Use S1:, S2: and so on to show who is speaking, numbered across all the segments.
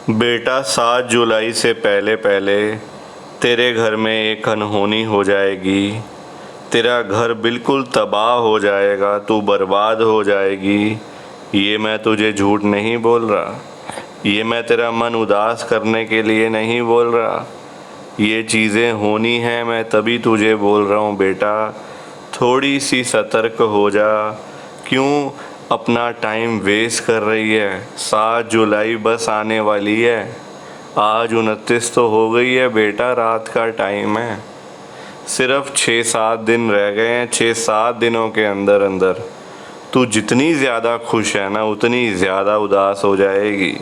S1: बेटा 7 जुलाई से पहले पहले तेरे घर में एक अनहोनी हो जाएगी। तेरा घर बिल्कुल तबाह हो जाएगा, तू बर्बाद हो जाएगी। ये मैं तुझे झूठ नहीं बोल रहा, ये मैं तेरा मन उदास करने के लिए नहीं बोल रहा। ये चीज़ें होनी हैं, मैं तभी तुझे बोल रहा हूँ बेटा, थोड़ी सी सतर्क हो जा। क्यों अपना टाइम वेस्ट कर रही है? 7 जुलाई बस आने वाली है, आज 29 तो हो गई है बेटा, रात का टाइम है। सिर्फ 6-7 दिन रह गए हैं। 6-7 दिनों के अंदर अंदर तू जितनी ज़्यादा खुश है ना, उतनी ज़्यादा उदास हो जाएगी।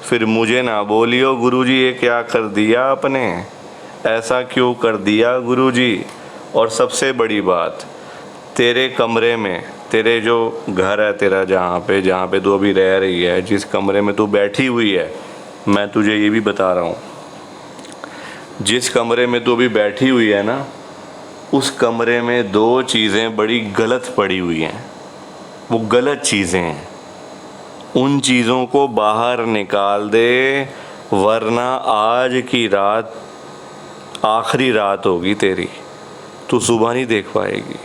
S1: फिर मुझे ना बोलियो गुरुजी ये क्या कर दिया आपने, ऐसा क्यों कर दिया गुरुजी। और सबसे बड़ी बात, तेरे कमरे में, तेरे जो घर है तेरा, जहाँ पे तू अभी रह रही है, जिस कमरे में तू बैठी हुई है, मैं तुझे ये भी बता रहा हूँ, जिस कमरे में तू अभी बैठी हुई है ना, उस कमरे में 2 चीज़ें बड़ी गलत पड़ी हुई हैं। वो गलत चीज़ें हैं, उन चीज़ों को बाहर निकाल दे, वरना आज की रात आखिरी रात होगी तेरी। तू सुबह नहीं देख पाएगी,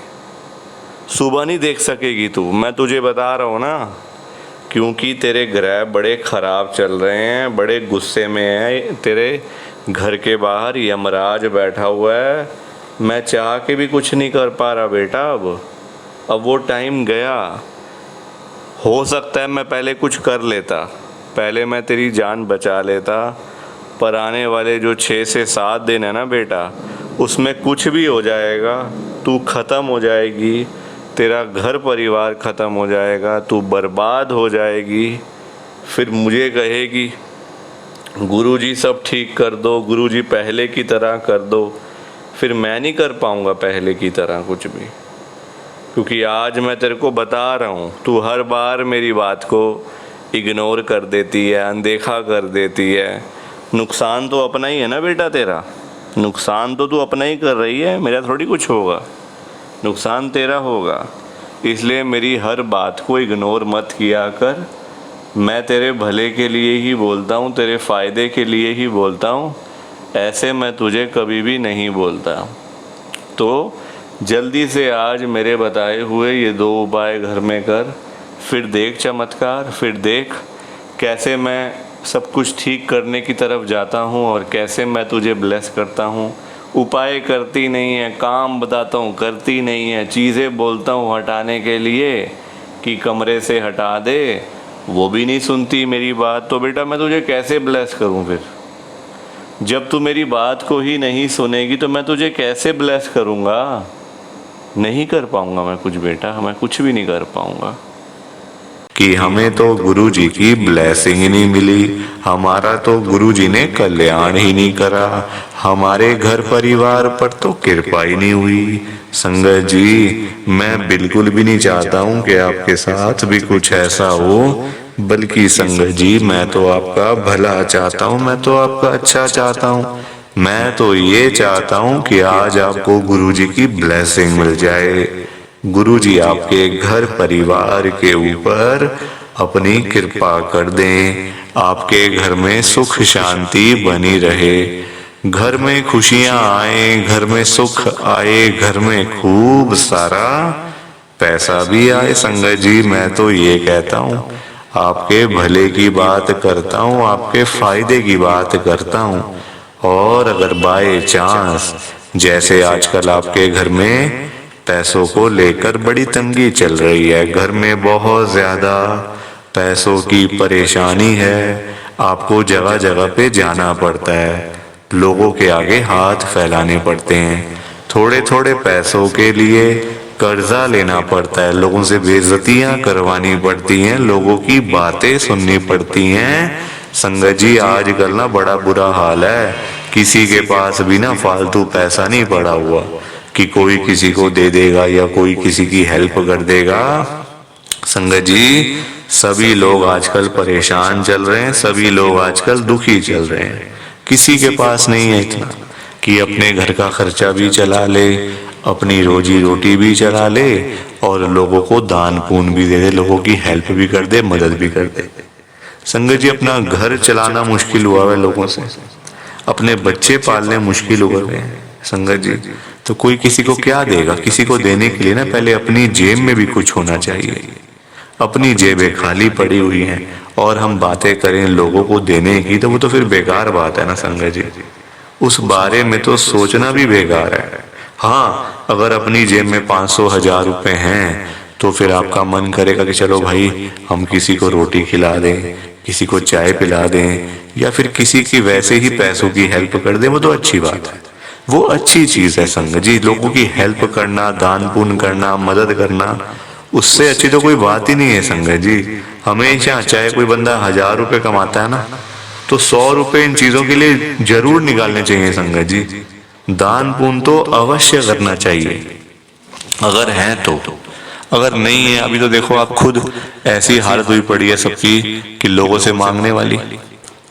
S1: सुबह नहीं देख सकेगी तू, मैं तुझे बता रहा हूँ ना। क्योंकि तेरे ग्रह बड़े ख़राब चल रहे हैं, बड़े गुस्से में है। तेरे घर के बाहर यमराज बैठा हुआ है। मैं चाह के भी कुछ नहीं कर पा रहा बेटा। अब वो टाइम गया। हो सकता है मैं पहले कुछ कर लेता, पहले मैं तेरी जान बचा लेता, पर आने वाले जो 6 से 7 दिन है ना बेटा, उसमें कुछ भी हो जाएगा। तू ख़त्म हो जाएगी, तेरा घर परिवार ख़त्म हो जाएगा, तू बर्बाद हो जाएगी। फिर मुझे कहेगी गुरुजी सब ठीक कर दो, गुरुजी पहले की तरह कर दो। फिर मैं नहीं कर पाऊँगा पहले की तरह कुछ भी, क्योंकि आज मैं तेरे को बता रहा हूँ, तू हर बार मेरी बात को इग्नोर कर देती है, अनदेखा कर देती है। नुकसान तो अपना ही है ना बेटा तेरा, नुकसान तो तू अपना ही कर रही है, मेरा थोड़ी कुछ होगा, नुकसान तेरा होगा। इसलिए मेरी हर बात को इग्नोर मत किया कर। मैं तेरे भले के लिए ही बोलता हूँ, तेरे फ़ायदे के लिए ही बोलता हूँ, ऐसे मैं तुझे कभी भी नहीं बोलता। तो जल्दी से आज मेरे बताए हुए ये 2 उपाय घर में कर, फिर देख चमत्कार, फिर देख कैसे मैं सब कुछ ठीक करने की तरफ जाता हूँ और कैसे मैं तुझे ब्लेस करता हूँ। उपाय करती नहीं है, काम बताता हूँ करती नहीं है, चीज़ें बोलता हूँ हटाने के लिए कि कमरे से हटा दे, वो भी नहीं सुनती मेरी बात। तो बेटा मैं तुझे कैसे ब्लेस करूँ फिर? जब तू मेरी बात को ही नहीं सुनेगी तो मैं तुझे कैसे ब्लेस करूँगा? नहीं कर पाऊँगा मैं कुछ बेटा, मैं कुछ भी नहीं कर पाऊँगा।
S2: कि हमें तो गुरुजी की ब्लेसिंग ही नहीं मिली, हमारा तो गुरुजी ने कल्याण ही नहीं करा, हमारे घर परिवार पर तो कृपा ही नहीं हुई। संगत जी, मैं बिल्कुल भी नहीं चाहता हूँ कि आपके साथ भी कुछ ऐसा हो, बल्कि संगत जी मैं तो आपका भला चाहता हूँ, मैं तो आपका अच्छा चाहता हूँ। मैं तो ये चाहता हूँ कि आज आपको गुरुजी की ब्लेसिंग मिल जाए, गुरुजी आपके घर परिवार के ऊपर अपनी कृपा कर दें, आपके घर में सुख शांति बनी रहे, घर में खुशियां आए, घर में सुख आए, घर में खूब सारा पैसा भी आए। संगत जी मैं तो ये कहता हूँ, आपके भले की बात करता हूँ, आपके फायदे की बात करता हूँ। और अगर बाय चांस जैसे आजकल आपके घर में पैसों को लेकर बड़ी तंगी चल रही है, घर में बहुत ज्यादा पैसों की परेशानी है, आपको जगह जगह पे जाना पड़ता है, लोगों के आगे हाथ फैलाने पड़ते हैं, थोड़े थोड़े पैसों के लिए कर्जा लेना पड़ता है, लोगों से बेइज्जतियां करवानी पड़ती हैं, लोगों की बातें सुननी पड़ती हैं। संगत जी आजकल ना बड़ा बुरा हाल है, किसी के पास भी ना फालतू पैसा नहीं पड़ा हुआ कि कोई किसी को दे देगा या कोई किसी की हेल्प कर देगा। संगत जी सभी लोग आजकल परेशान चल रहे हैं, सभी लोग आजकल दुखी चल रहे हैं, किसी के पास नहीं है इतना कि अपने घर का खर्चा भी चला ले, अपनी रोजी रोटी भी चला ले और लोगों को दान पुण्य भी दे दे, लोगों की हेल्प भी कर दे, मदद भी कर दे। संगत जी अपना घर चलाना मुश्किल हुआ है लोगों से, अपने बच्चे पालने मुश्किल हो गए हैं संगत जी। तो कोई किसी को क्या देगा? किसी को देने के लिए ना पहले अपनी जेब में भी कुछ होना चाहिए। अपनी जेबें खाली पड़ी हुई हैं और हम बातें करें लोगों को देने की, तो वो तो फिर बेकार बात है ना संगत जी। उस बारे में तो सोचना भी बेकार है। हाँ, अगर अपनी जेब में 500-1000 रुपए हैं तो फिर आपका मन करेगा कि चलो भाई हम किसी को रोटी खिला दें, किसी को चाय पिला दें, या फिर किसी की वैसे ही पैसों की हेल्प कर दें, वो तो अच्छी बात है, वो अच्छी चीज है संगत जी। लोगों की हेल्प करना, दान पुण्य करना, मदद करना, उससे अच्छी तो कोई बात ही नहीं है संगत जी। हमेशा चाहे कोई बंदा 1000 रुपए कमाता है ना, तो 100 रुपए इन चीजों के लिए जरूर निकालने चाहिए संगत जी। दान पुण्य तो अवश्य करना चाहिए अगर है तो। अगर नहीं है, अभी तो देखो आप खुद ऐसी हालत हुई पड़ी है सबकी कि लोगों से मांगने वाली,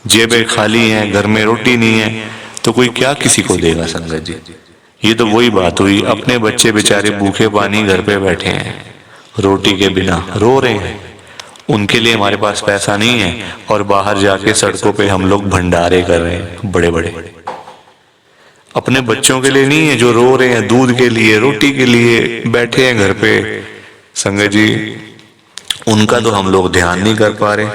S2: जेबें खाली हैं, घर में रोटी नहीं है, तो कोई क्या किसी को देगा संगत जी। ये तो वही बात हुई, अपने बच्चे बेचारे भूखे पानी घर पे बैठे हैं, रोटी के बिना रो रहे हैं, उनके लिए हमारे पास पैसा नहीं है, और बाहर जाके सड़कों पे हम लोग भंडारे कर रहे हैं बड़े बड़े। अपने बच्चों के लिए नहीं है जो रो रहे हैं, दूध के लिए, रोटी के लिए बैठे हैं घर पे संगत जी, उनका तो हम लोग ध्यान नहीं कर पा रहे,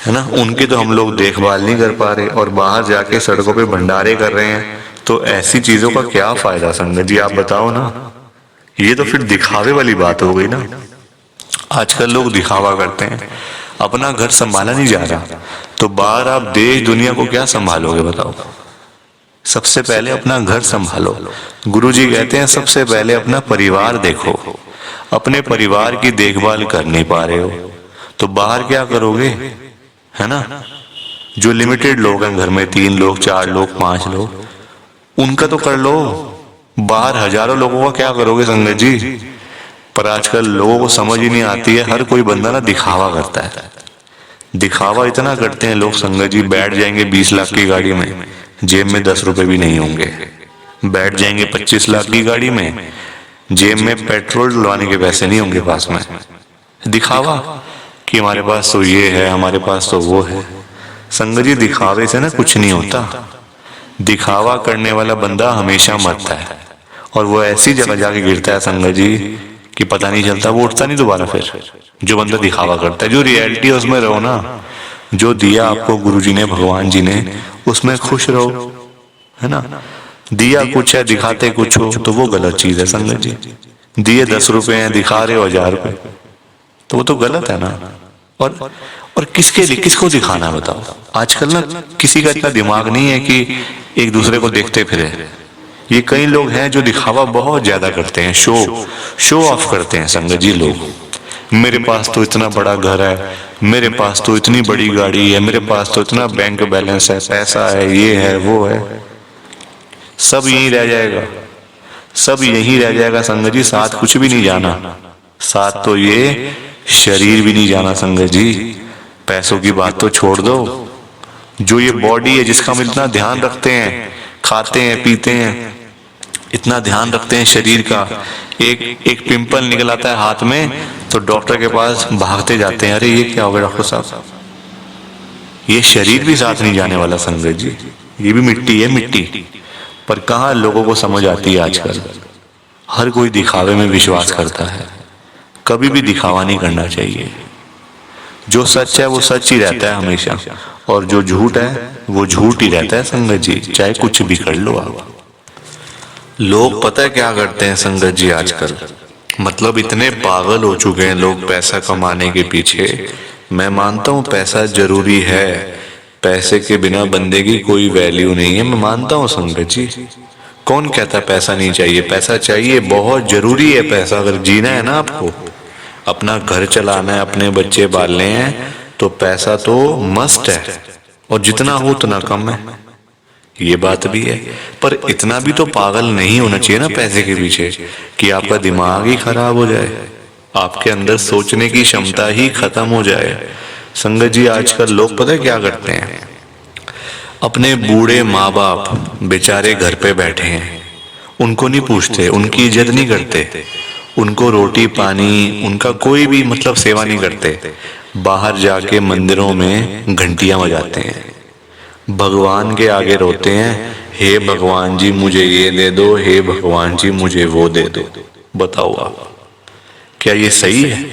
S2: है ना, उनकी तो हम लोग देखभाल नहीं कर पा रहे, और बाहर जाके सड़कों पे भंडारे कर रहे हैं। तो ऐसी चीजों का क्या फायदा संगत जी, आप बताओ ना। ये तो फिर दिखावे वाली बात हो गई ना। आजकल लोग दिखावा करते हैं, अपना घर संभाला नहीं जा रहा, तो बाहर आप देश दुनिया को क्या संभालोगे बताओ। सबसे पहले अपना घर संभालो। गुरुजी कहते हैं सबसे पहले अपना परिवार देखो। अपने परिवार की देखभाल कर नहीं पा रहे हो तो बाहर क्या करोगे, है ना। जो लिमिटेड लोग हैं घर में, 3 लोग, 4 लोग, 5 लोग, उनका तो कर लो। बाहर हजारों लोगों का क्या करोगे संगत जी। पर आजकल लोगों को समझ ही नहीं आती है, हर कोई बंदा ना दिखावा करता है। दिखावा इतना करते हैं लोग संगत जी, बैठ जाएंगे 20 लाख की गाड़ी में, जेब में 10 रुपए भी नहीं होंगे। बैठ जाएंगे 25 लाख की गाड़ी में, जेब में पेट्रोल डलवाने के पैसे नहीं होंगे पास में। दिखावा कि हमारे पास तो ये है, हमारे पास तो वो है। संगत जी दिखावे से ना कुछ नहीं होता। दिखावा करने वाला बंदा हमेशा मरता है, और वो ऐसी जगह जाके गिरता है संगत जी कि पता नहीं चलता, वो उठता नहीं दोबारा फिर। जो बंदा दिखावा करता है, जो रियलिटी है उसमें रहो ना। जो दिया आपको गुरुजी ने, भगवान जी ने, उसमें खुश रहो, है ना। दिया कुछ है, दिखाते कुछ हो, तो वो गलत चीज है संगत जी। दिए 10 रुपए हैं, दिखा रहे हो 1000 रुपए, तो वो तो गलत है ना। और किसके लिए, किसको दिखाना है बताओ। आजकल ना किसी का इतना दिमाग नहीं है कि एक दूसरे को देखते फिरे। ये कई लोग हैं जो दिखावा बहुत ज्यादा करते हैं, शो ऑफ करते हैं संगत जी लोग। मेरे पास तो इतना बड़ा घर है, मेरे पास तो इतनी बड़ी गाड़ी है, मेरे पास तो इतना बैंक बैलेंस है, पैसा है, ये है वो है। सब यहीं रह जाएगा, सब यहीं रह जाएगा संगत जी। साथ कुछ भी नहीं जाना, साथ तो ये शरीर भी नहीं जाना संगत जी। पैसों की बात तो छोड़ दो, जो ये बॉडी है जिसका हम इतना ध्यान रखते हैं, खाते हैं पीते हैं, इतना ध्यान रखते हैं शरीर का, एक पिंपल निकल आता है हाथ में तो डॉक्टर के पास भागते जाते हैं, अरे ये क्या हो गया डॉक्टर साहब। ये शरीर भी साथ नहीं जाने वाला संगत जी, ये भी मिट्टी है, मिट्टी। पर कहाँ लोगों को समझ आती है आजकल। हर कोई दिखावे में विश्वास करता है, कभी भी दिखावा नहीं करना चाहिए। जो सच है वो सच ही रहता है हमेशा, और जो झूठ है वो झूठ ही रहता है संगत जी, चाहे कुछ भी कर लो आप। लोग पता है क्या करते हैं संगत जी आजकल, मतलब इतने पागल हो चुके हैं लोग पैसा कमाने के पीछे। मैं मानता हूँ पैसा जरूरी है, पैसे के बिना बंदे की कोई वैल्यू नहीं है, मैं मानता हूँ संगत जी। कौन कहता पैसा नहीं चाहिए, पैसा चाहिए, बहुत जरूरी है पैसा। अगर जीना है ना आपको, अपना घर चलाना है, अपने बच्चे पालने हैं, तो पैसा तो मस्ट है, और जितना हो उतना कम है, ये बात भी है। पर इतना भी तो पागल नहीं होना चाहिए ना पैसे के पीछे कि आपका दिमाग ही खराब हो जाए, आपके अंदर सोचने की क्षमता ही खत्म हो जाए। संगत जी आजकल लोग पता है क्या करते हैं, अपने बूढ़े माँ बाप बेचारे घर पे बैठे हैं, उनको नहीं पूछते, उनकी इज्जत नहीं करते, उनको रोटी पानी, उनका कोई भी मतलब सेवा नहीं करते। बाहर जाके मंदिरों में घंटियां बजाते हैं, भगवान के आगे रोते हैं, हे भगवान जी मुझे ये दे दो, हे भगवान जी मुझे वो दे दो। बताओ आप, क्या ये सही है?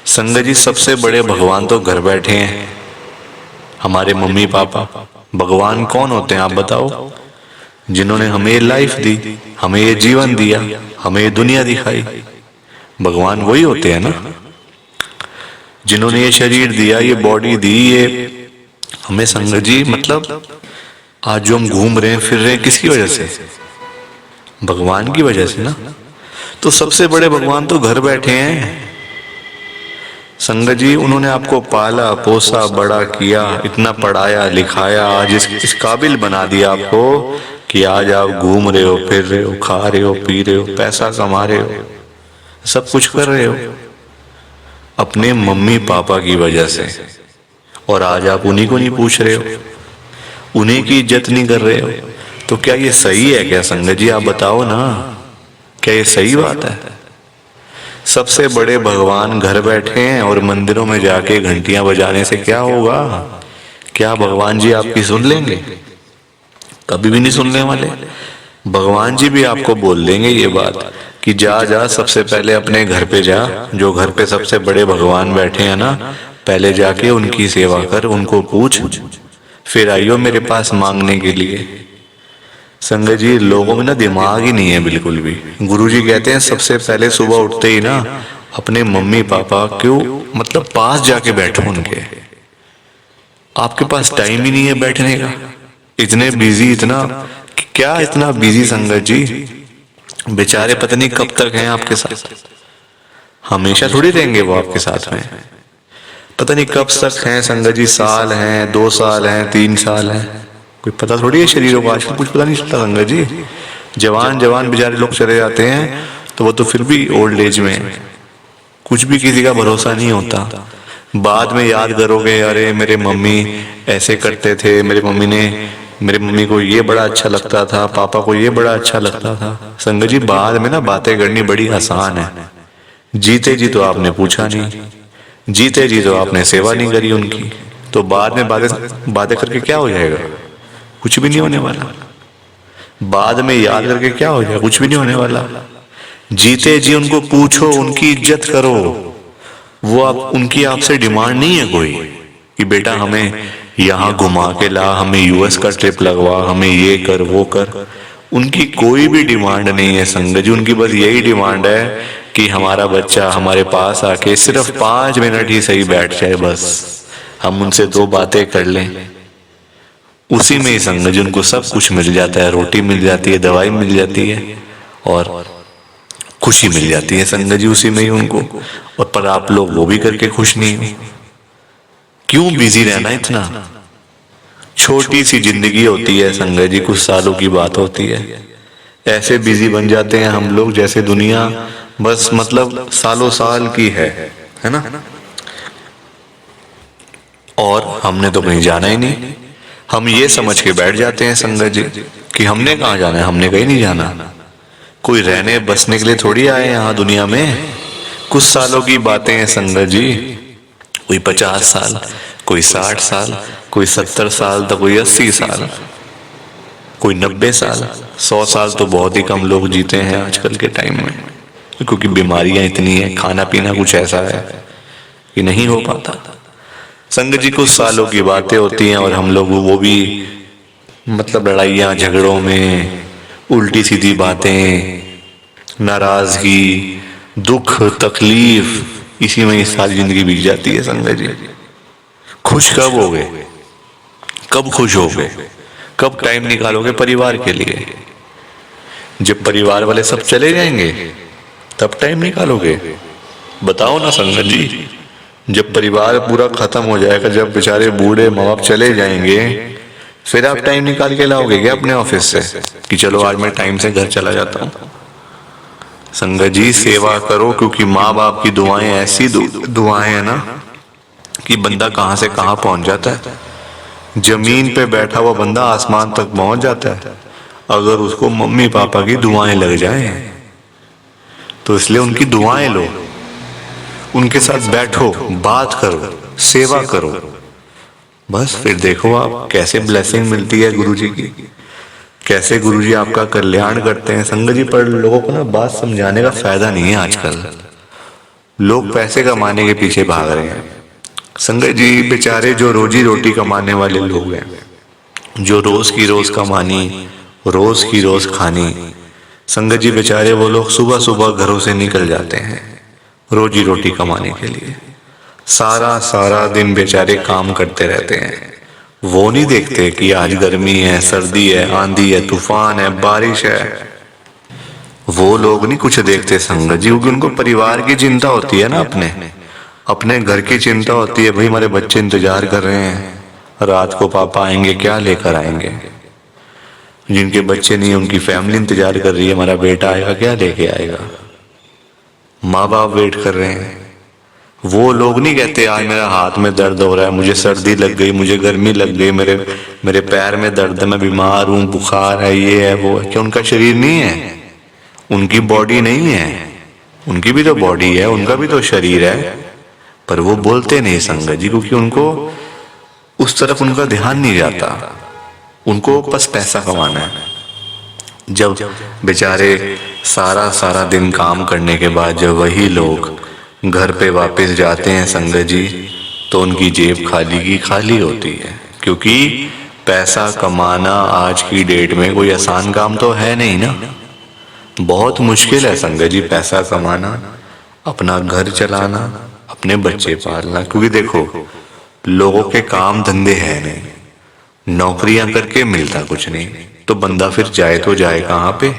S2: संगत जी, सबसे बड़े भगवान तो घर बैठे हैं, हमारे मम्मी पापा। भगवान कौन होते हैं आप बताओ? जिन्होंने हमें ये लाइफ दी, हमें ये जीवन दिया, हमें ये दुनिया दिखाई, भगवान वही होते हैं ना। जिन्होंने ये शरीर दिया, ये बॉडी दी, ये हमें संगत जी, मतलब आज जो हम घूम रहे हैं फिर रहे हैं, किसकी वजह से? भगवान की वजह से ना। तो सबसे बड़े भगवान तो घर बैठे हैं संगत जी। उन्होंने आपको पाला पोसा बड़ा किया, इतना पढ़ाया लिखाया, आज इस काबिल बना दिया आपको कि आज आप घूम रहे हो, फिर रहे हो, खा रहे हो, पी रहे हो, पैसा कमा रहे हो, सब कुछ कर रहे हो अपने मम्मी पापा की वजह से। और आज आप उन्हीं को नहीं पूछ रहे हो, उन्हीं की इज्जत नहीं कर रहे हो। तो क्या ये सही है क्या संगत जी? आप बताओ ना, क्या ये सही बात है? सबसे बड़े भगवान घर बैठे हैं और मंदिरों में जाके घंटियां बजाने से क्या होगा? क्या भगवान जी आपकी सुन लेंगे? कभी भी नहीं सुनने वाले। भगवान जी भी आपको बोल देंगे ये बात कि जा जा, सबसे पहले अपने घर पे जा, जो घर पे सबसे बड़े भगवान बैठे हैं ना, पहले जाके उनकी सेवा कर, उनको पूछ, फिर आइयो मेरे पास मांगने के लिए। संगत जी, लोगों में ना दिमाग ही नहीं है बिल्कुल भी। गुरुजी कहते हैं सबसे पहले सुबह उठते ही ना अपने मम्मी पापा क्यों मतलब पास जाके बैठो उनके। आपके पास टाइम ही नहीं है बैठने का, इतने बिजी, इतना क्या इतना बिजी संगत जी। बेचारे पता नहीं कब तक हैं आपके साथ, हमेशा थोड़ी रहेंगे वो आपके साथ में। पता नहीं कब तक हैं संगत जी, साल हैं, 2 साल हैं, 3 साल हैं, कोई पता थोड़ी है शरीरों को। आजकल कुछ पता नहीं चलता संगत जी। जवान जवान बेचारे लोग चले जाते हैं तो वो तो फिर भी ओल्ड एज में, कुछ भी किसी का भरोसा नहीं होता। बाद में याद करोगे, अरे मेरे मम्मी ऐसे करते थे, मेरे मम्मी को ये बड़ा अच्छा लगता था, पापा को ये बड़ा अच्छा लगता था। संगत जी, बाद में ना बातें करनी बड़ी आसान है, जीते जी तो आपने पूछा नहीं, जीते जी तो आपने सेवा नहीं करी उनकी, तो बाद में बातें करके क्या हो जाएगा? कुछ भी नहीं होने वाला। बाद में याद करके क्या हो जाएगा? कुछ भी नहीं होने वाला। जीते जी उनको पूछो, उनकी इज्जत करो। वो आप उनकी आपसे डिमांड नहीं है कोई कि बेटा हमें यहाँ घुमा के ला, हमें यूएस का ट्रिप लगवा, हमें ये कर वो कर। उनकी कोई भी डिमांड नहीं है संगत जी। उनकी बस यही डिमांड है कि हमारा बच्चा हमारे पास आके सिर्फ 5 मिनट ही सही बैठ जाए, बस हम उनसे 2 बातें कर लें। उसी में ही संगत जी उनको सब कुछ मिल जाता है, रोटी मिल जाती है, दवाई मिल जाती है और खुशी मिल जाती है संगत जी उसी में ही उनको। और पर आप लोग वो भी करके खुश नहीं हो। क्यों बिजी रहना इतना? छोटी सी जिंदगी होती है संगत जी, कुछ सालों की बात होती है। ऐसे बिजी बन जाते हैं हम लोग जैसे दुनिया बस मतलब सालों साल की है ना। और हमने तो कहीं जाना ही नहीं। हम ये समझ के बैठ जाते हैं संगत जी कि हमने कहाँ जाना है, हमने कहीं नहीं जाना। कोई रहने बसने के लिए थोड़ी आए यहाँ दुनिया में। कुछ सालों की बातें हैं संगत जी, कोई 50 साल, कोई 60 साल, कोई 70 साल, तो कोई 80 साल, कोई 90 साल। 100 साल तो बहुत ही कम लोग जीते हैं आजकल के टाइम में, क्योंकि बीमारियां इतनी हैं, खाना पीना कुछ ऐसा है कि नहीं हो पाता। संगत जी, कुछ सालों की बातें होती हैं और हम लोग वो भी मतलब लड़ाइयाँ झगड़ों में, उल्टी सीधी बातें, नाराजगी, दुख तकलीफ, इसी में सारी जिंदगी बीत जाती है संगत जी। खुश कब होगे? कब खुश होगे? कब टाइम निकालोगे परिवार के लिए? जब परिवार वाले सब चले जाएंगे तब टाइम निकालोगे? बताओ ना संगत जी। जब परिवार पूरा खत्म हो जाएगा, जब बेचारे बूढ़े माँ बाप चले जाएंगे, फिर आप टाइम निकाल के लाओगे क्या अपने ऑफिस से कि चलो आज मैं टाइम से घर चला जाता हूँ? संगत जी, सेवा करो, क्योंकि माँ बाप की दुआएं ऐसी दुआएं है ना कि बंदा कहाँ से कहाँ पहुंच जाता है। जमीन पे बैठा हुआ बंदा आसमान तक पहुंच जाता है अगर उसको मम्मी पापा की दुआएं लग जाएं। तो इसलिए उनकी दुआएं लो, उनके साथ बैठो, बात करो, सेवा करो, बस फिर देखो आप कैसे ब्लेसिंग मिलती है गुरुजी की, कैसे गुरुजी आपका कल्याण करते हैं। संगत जी, पर लोगों को ना बात समझाने का फायदा नहीं है। आजकल लोग पैसे कमाने के पीछे भाग रहे हैं। संगत जी, बेचारे जो रोजी रोटी कमाने वाले लोग हैं, जो रोज की रोज कमानी, रोज की रोज खानी, संगत जी बेचारे वो लोग सुबह सुबह घरों से निकल जाते हैं रोजी रोटी कमाने के लिए। सारा सारा दिन बेचारे काम करते रहते हैं। वो नहीं देखते कि आज गर्मी है, सर्दी है, आंधी है, तूफान है, बारिश है। वो लोग नहीं कुछ देखते संगत जी, क्योंकि उनको परिवार की चिंता होती है ना, अपने घर की चिंता होती है। भाई हमारे बच्चे इंतजार कर रहे हैं, रात को पापा आएंगे, क्या लेकर आएंगे। जिनके बच्चे नहीं, उनकी फैमिली इंतजार कर रही है, हमारा बेटा आएगा, क्या लेके आएगा। माँ बाप वेट कर रहे हैं। वो लोग नहीं कहते आज मेरा हाथ में दर्द हो रहा है, मुझे सर्दी लग गई, मुझे गर्मी लग गई, मेरे पैर में दर्द है, मैं बीमार हूँ, बुखार है, ये है वो है। क्या उनका शरीर नहीं है? उनकी बॉडी नहीं है? उनकी भी तो बॉडी है, उनका भी तो शरीर है, पर वो बोलते नहीं संगत जी, क्योंकि उनको उस तरफ उनका ध्यान नहीं जाता। उनको बस पैसा कमाना है। जब बेचारे सारा सारा दिन काम करने के बाद जब वही लोग घर पे वापस जाते हैं संगत जी, तो उनकी जेब खाली की खाली होती है। क्योंकि पैसा कमाना आज की डेट में कोई आसान काम तो है नहीं ना, बहुत मुश्किल है संगत जी पैसा कमाना, अपना घर चलाना, अपने बच्चे पालना। क्योंकि देखो लोगों के काम धंधे है नहीं, नौकरियां करके मिलता कुछ नहीं, तो बंदा फिर जाए तो जाए कहाँ पे।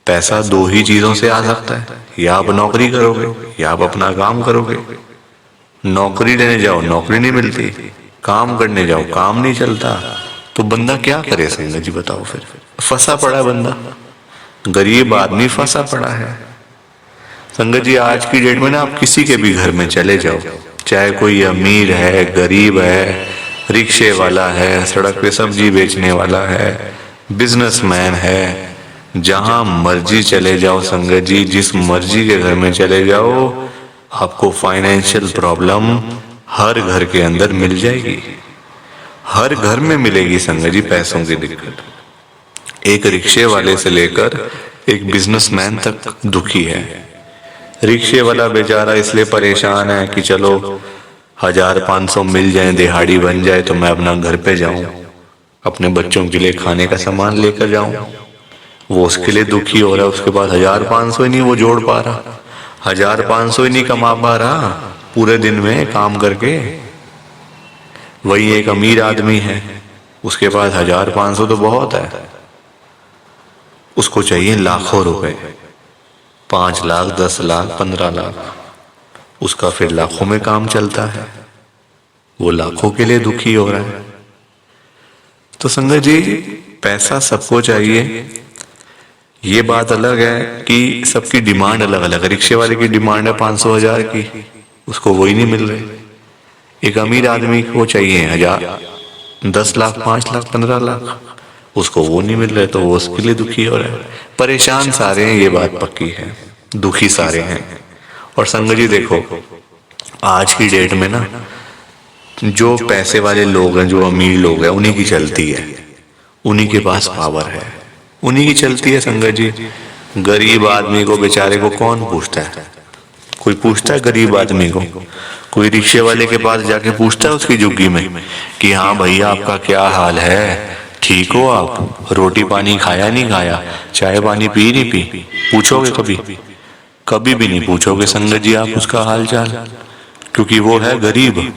S2: पैसा दो ही चीजों से आ सकता है, या आप नौकरी करोगे या आप अपना काम करोगे। नौकरी लेने जाओ नौकरी नहीं मिलती, काम करने जाओ काम नहीं चलता, तो बंदा क्या करे संगत जी बताओ। फिर फंसा पड़ा है बंदा, गरीब आदमी फंसा पड़ा है। संगत जी आज की डेट में ना आप किसी के भी घर में चले जाओ, चाहे कोई अमीर है, गरीब है, रिक्शे वाला है, सड़क पे सब्जी बेचने वाला है, बिजनेसमैन है, जहां मर्जी चले जाओ संगत जी, जिस मर्जी के घर में चले जाओ, आपको फाइनेंशियल प्रॉब्लम हर घर के अंदर मिल जाएगी। हर घर में मिलेगी संगत जी पैसों की दिक्कत। एक रिक्शे वाले से लेकर एक बिजनेसमैन तक दुखी है। रिक्शे वाला बेचारा इसलिए परेशान है कि चलो 1500 मिल जाए, दिहाड़ी बन जाए, तो मैं अपना घर पे जाऊं, अपने बच्चों के लिए खाने का सामान लेकर जाऊं। वो उसके लिए दुखी हो रहा है, उसके बाद 1500 ही नहीं वो जोड़ पा रहा, 1500 ही नहीं कमा पा रहा पूरे दिन में काम करके। वही एक अमीर आदमी है, उसके पास 1500 तो बहुत है, उसको चाहिए लाखों रुपए, 5 लाख, 10 लाख, 15 लाख, उसका फिर लाखों में काम चलता है, वो लाखों के लिए दुखी हो रहा है। तो संगत जी पैसा सबको चाहिए, ये बात अलग है कि सबकी डिमांड अलग अलग है। रिक्शे वाले की डिमांड है 500,000 की, उसको वही नहीं मिल रही। एक अमीर आदमी को चाहिए 10 लाख, 5 लाख, 15 लाख, उसको वो नहीं मिल रहे, तो वो उसके लिए दुखी हो रहा है। परेशान सारे हैं, ये बात पक्की है, दुखी सारे हैं। और संगत जी देखो आज की डेट में ना जो पैसे वाले लोग हैं, जो अमीर लोग हैं, उन्हीं की चलती है, उन्हीं के पास पावर है, उन्हीं की चलती है संगत जी। गरीब आदमी को बेचारे को कौन पूछता है? कोई पूछता है गरीब आदमी को? कोई रिक्शे वाले के पास जाके पूछता है उसकी झुग्गी में कि हाँ भैया आपका क्या हाल है, ठीक हो आप, रोटी पानी खाया नहीं खाया, चाय पानी पी नहीं पी? पूछोगे कभी? कभी भी नहीं पूछोगे संगत जी आप उसका हाल चाल, क्योंकि वो है गरीब,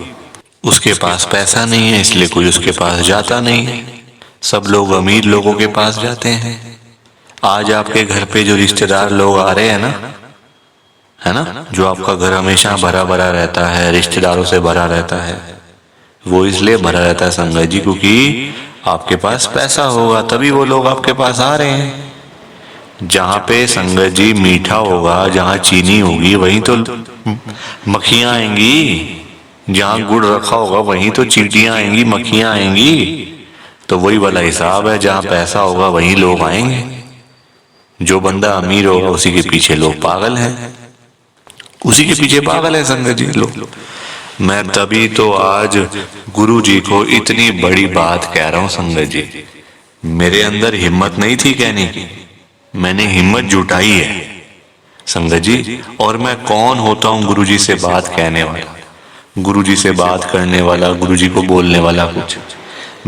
S2: उसके पास पैसा नहीं है, इसलिए कोई उसके पास जाता नहीं है। सब लोग अमीर लोगों के पास जाते हैं। आज आपके घर पे जो रिश्तेदार लोग आ रहे हैं ना, है ना, जो आपका घर हमेशा भरा भरा रहता है, रिश्तेदारों से भरा रहता है, वो इसलिए भरा रहता है संगत जी क्योंकि आपके पास पैसा होगा, तभी वो लोग आपके पास आ रहे हैं। जहाँ पे संगत जी मीठा होगा, जहाँ चीनी होगी, वहीं तो मक्खियां आएंगी। जहाँ गुड़ रखा होगा वहीं तो चींटियां आएंगी, मक्खियां आएंगी। तो वही वाला हिसाब है, जहाँ पैसा होगा वहीं लोग आएंगे। जो बंदा अमीर होगा उसी के पीछे लोग पागल हैं, उसी के पीछे पागल है संगत जी लोग। मैं तभी तो आज गुरु जी को इतनी बड़ी बात कह रहा हूं संगत जी। मेरे अंदर हिम्मत नहीं थी कहने की, मैंने हिम्मत जुटाई है संगत जी। और मैं कौन होता हूं गुरु जी से बात कहने वाला, गुरु जी से बात करने वाला, गुरु जी को बोलने वाला। कुछ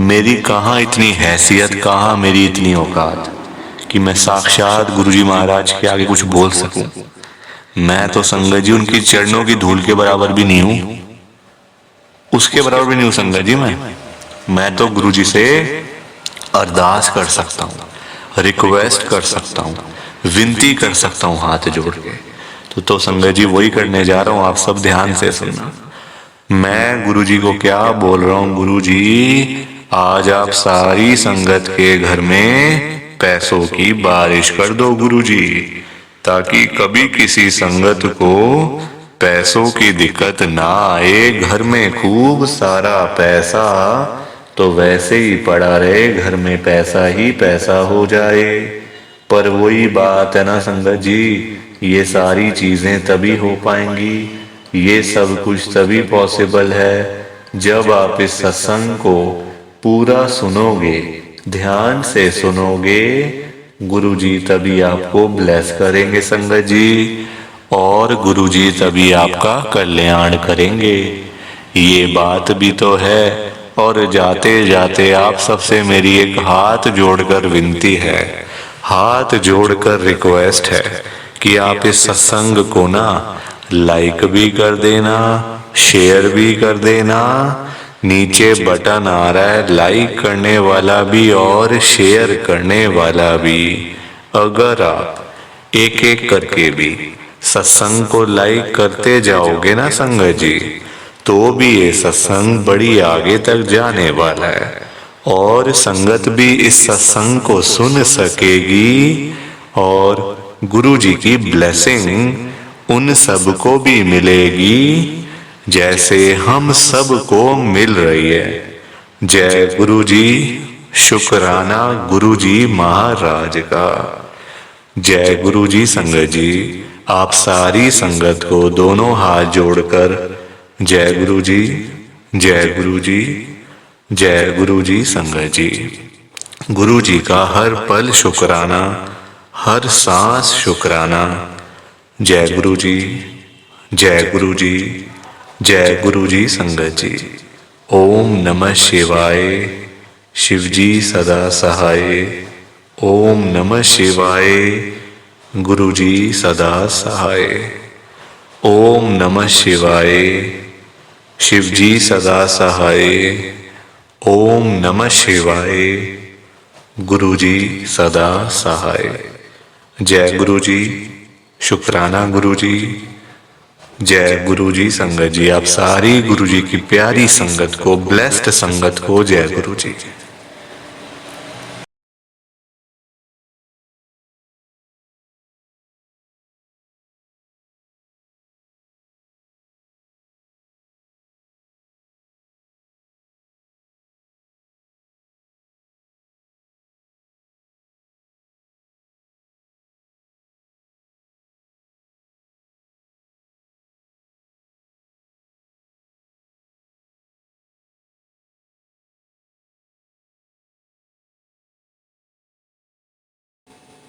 S2: मेरी कहाँ इतनी हैसियत, कहाँ मेरी इतनी औकात कि मैं साक्षात गुरु जी महाराज के आगे कुछ बोल सकूं। मैं तो संगत जी उनकी चरणों की धूल के बराबर भी नहीं हूं, उसके बराबर भी नहीं हूं संगत जी। मैं तो गुरु जी से अरदास कर सकता हूं, रिक्वेस्ट कर सकता हूं, विनती कर सकता हूं हाथ जोड़ के। तो संगत जी वही करने जा रहा हूं, आप सब ध्यान से सुनना। मैं गुरु जी को क्या बोल रहा हूं, गुरु जी आज आप सारी संगत के घर में पैसों की बारिश कर दो गुरु जी, ताकि कभी किसी संगत को पैसों की दिक्कत ना आए। घर में खूब सारा पैसा तो वैसे ही पड़ा रहे, घर में पैसा ही पैसा हो जाए। पर वही बात है ना संगत जी, ये सारी चीजें तभी हो पाएंगी, ये सब कुछ तभी पॉसिबल है जब आप इस सत्संग को पूरा सुनोगे, ध्यान से सुनोगे। गुरु जी तभी आपको ब्लेस करेंगे संगत जी, और गुरु जी तभी आपका कल्याण करेंगे। ये बात भी तो है। और जाते जाते आप सबसे मेरी एक हाथ जोड़कर विनती है, हाथ जोड़कर रिक्वेस्ट है कि आप इस सत्संग को ना लाइक भी कर देना, शेयर भी कर देना। नीचे बटन आ रहा है लाइक करने वाला भी और शेयर करने वाला भी। अगर आप एक एक करके भी सत्संग को लाइक करते जाओगे ना संगत जी, तो भी ये सत्संग बड़ी आगे तक जाने वाला है, और संगत भी इस सत्संग को सुन सकेगी, और गुरु जी की ब्लेसिंग उन सबको भी मिलेगी जैसे हम सबको मिल रही है। जय गुरु जी, शुक्राना गुरु जी महाराज का। जय गुरु जी संगत जी। आप सारी संगत को दोनों हाथ जोड़कर जय गुरु जी, जय गुरु जी, जय गुरु जी संगत जी। गुरु जी का हर पल शुक्राना, हर सांस शुक्राना। जय गुरु जी, जय गुरु जी, जय गुरु जी संगत जी। ओम नमः शिवाय। शिव जी सदा सहाय। ओम नमः शिवाय। गुरु जी सदा सहाय। ओम नमः शिवाय। शिव जी सदा सहाय। ओम नमः शिवाय। गुरु जी सदा सहाय। जय गुरु जी, शुक्राना गुरु जी। जय गुरु जी संगत जी। आप सारी गुरु जी की प्यारी संगत को, ब्लेस्ड संगत को जय गुरु जी।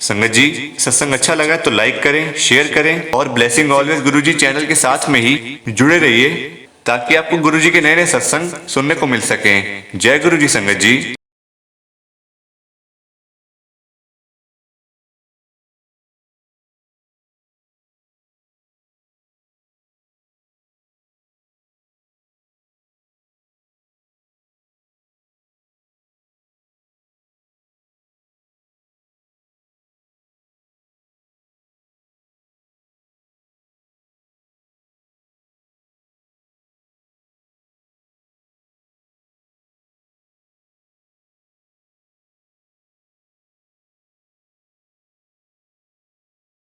S1: संगत जी सत्संग अच्छा लगा तो लाइक करें, शेयर करें, और ब्लेसिंग ऑलवेज गुरुजी चैनल के साथ में ही जुड़े रहिए, ताकि आपको गुरुजी के नए नए सत्संग सुनने को मिल सकें। जय गुरु जी संगत जी।